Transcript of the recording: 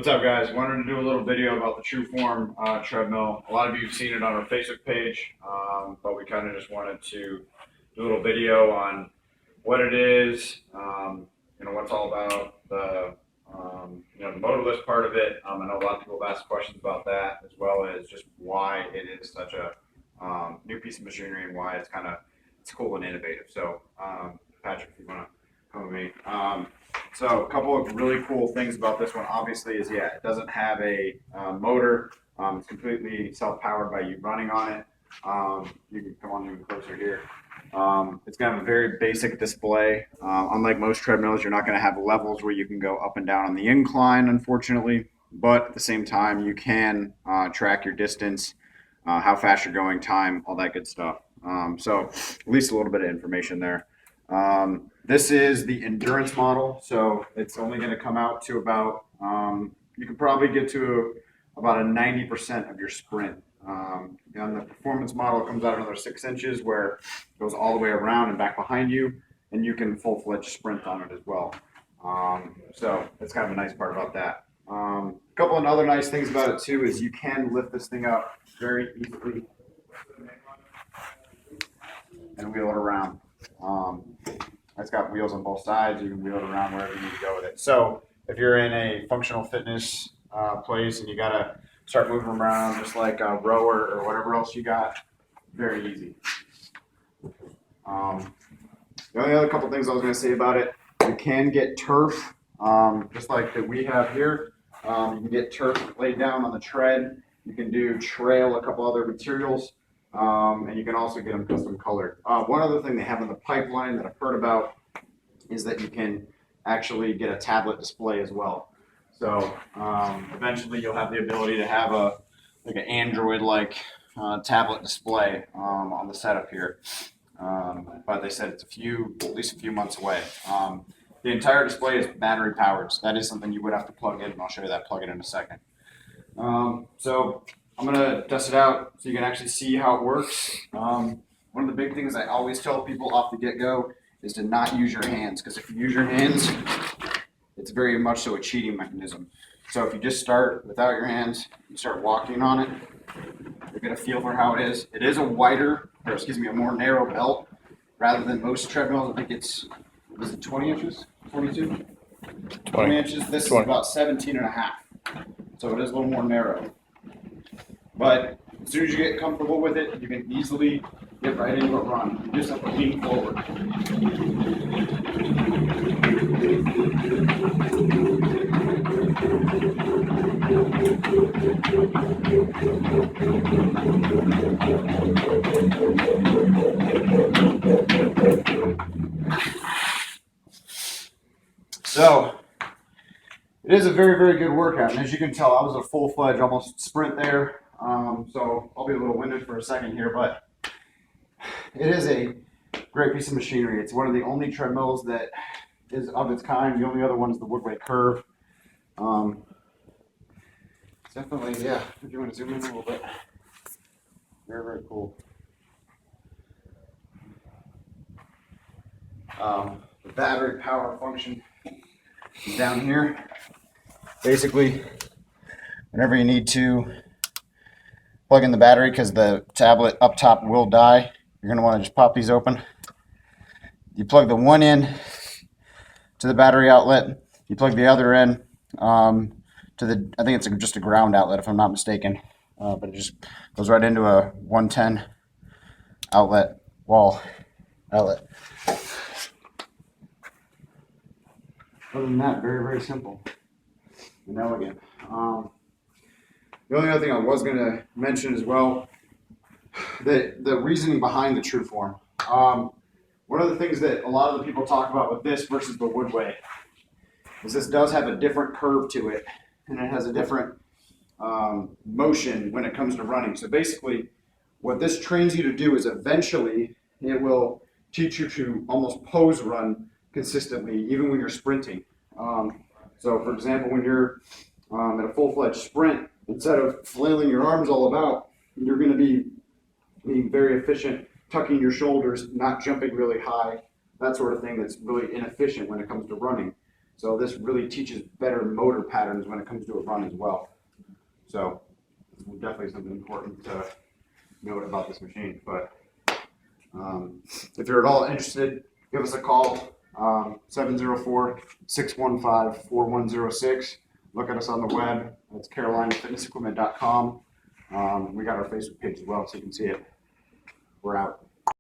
What's up, guys? Wanted to do a little video about the TrueForm treadmill. A lot of you have seen it on our Facebook page, but we kind of just wanted to do a little video on what it is, what it's all about, the motorless part of it. I know a lot of people have asked questions about that, as well as just why it is such a new piece of machinery and why it's cool and innovative. So, Patrick, if you want to come with me. So a couple of really cool things about this one, obviously, is it doesn't have a motor. It's completely self-powered by you running on it. You can come on even closer here. It's going to have a very basic display. Unlike most treadmills, you're not going to have levels where you can go up and down on the incline, unfortunately. But at the same time, you can track your distance, how fast you're going, time, all that good stuff. So at least a little bit of information there. This is the endurance model, so it's only going to come out to about, you can probably get to about a 90% of your sprint. On the performance model, it comes out another 6 inches where it goes all the way around and back behind you, and you can full-fledged sprint on it as well. So that's kind of a nice part about that. A couple of other nice things about it too is you can lift this thing up very easily and wheel it around. It's got wheels on both sides. You can wheel it around wherever you need to go with it. So if you're in a functional fitness place and you got to start moving around just like a rower or whatever else you got, very easy. The only other couple things I was going to say about it, you can get turf, just like that we have here. You can get turf laid down on the tread. You can do trail, a couple other materials. And you can also get them custom colored. One other thing they have in the pipeline that I've heard about is that you can actually get a tablet display as well. So eventually you'll have the ability to have an Android-like tablet display on the setup here. But they said it's at least a few months away. The entire display is battery powered. So that is something you would have to plug in, and I'll show you that plug-in in a second. So I'm going to test it out so you can actually see how it works. One of the big things I always tell people off the get-go is to not use your hands, because if you use your hands, it's very much so a cheating mechanism. So if you just start without your hands, you start walking on it, you get a feel for how it is. It is a more narrow belt rather than most treadmills. I think is it 20 inches? 22? 20 inches. This 20. Is about 17 and a half. So it is a little more narrow. But as soon as you get comfortable with it, you can easily get right into a run. You just have to lean forward. So it is a very, very good workout. And as you can tell, I was a full-fledged almost sprint there. So I'll be a little winded for a second here, but it is a great piece of machinery. It's one of the only treadmills that is of its kind. The only other one is the Woodway Curve. It's definitely, if you want to zoom in a little bit. Very, very cool. The battery power function is down here. Basically, whenever you need to plug in the battery, because the tablet up top will die, you're going to want to just pop these open. You plug the one in to the battery outlet. You plug the other in to I think it's just a ground outlet if I'm not mistaken. But it just goes right into a 110 wall outlet. Other than that, very, very simple and elegant. The only other thing I was going to mention as well, the reasoning behind the TrueForm. One of the things that a lot of the people talk about with this versus the Woodway is this does have a different curve to it, and it has a different motion when it comes to running. So basically, what this trains you to do is eventually it will teach you to almost pose run consistently, even when you're sprinting. So for example, when you're at a full-fledged sprint, instead of flailing your arms all about, you're going to be being very efficient, tucking your shoulders, not jumping really high, that sort of thing that's really inefficient when it comes to running. So this really teaches better motor patterns when it comes to a run as well. So definitely something important to note about this machine. But if you're at all interested, give us a call, 704-615-4106. Look at us on the web. It's carolinafitnessequipment.com. We got our Facebook page as well, so you can see it. We're out.